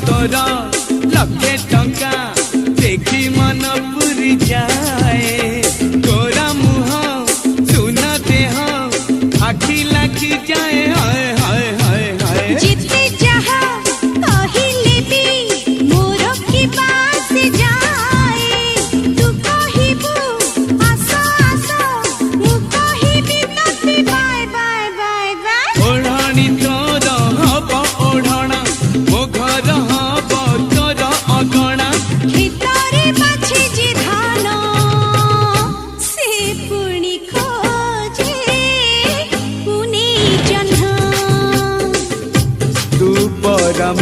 तोर लक्षे टंका देखी मन पुरी जाए तोरा मुह सुन देह आखि लाखी जाए हाय हाय हाय हाय जिते जहा कहिले भी मोर की बात जाए तू कहिबू आसो आसो मु कहिबी तते बाय बाय बाय बाय ओढ़ाणी तोर हब ओढ़णा मो घर हब तोर अगणा भितरे बाछी जी धान से पुणी खोजे पुनी जन्ह तू परम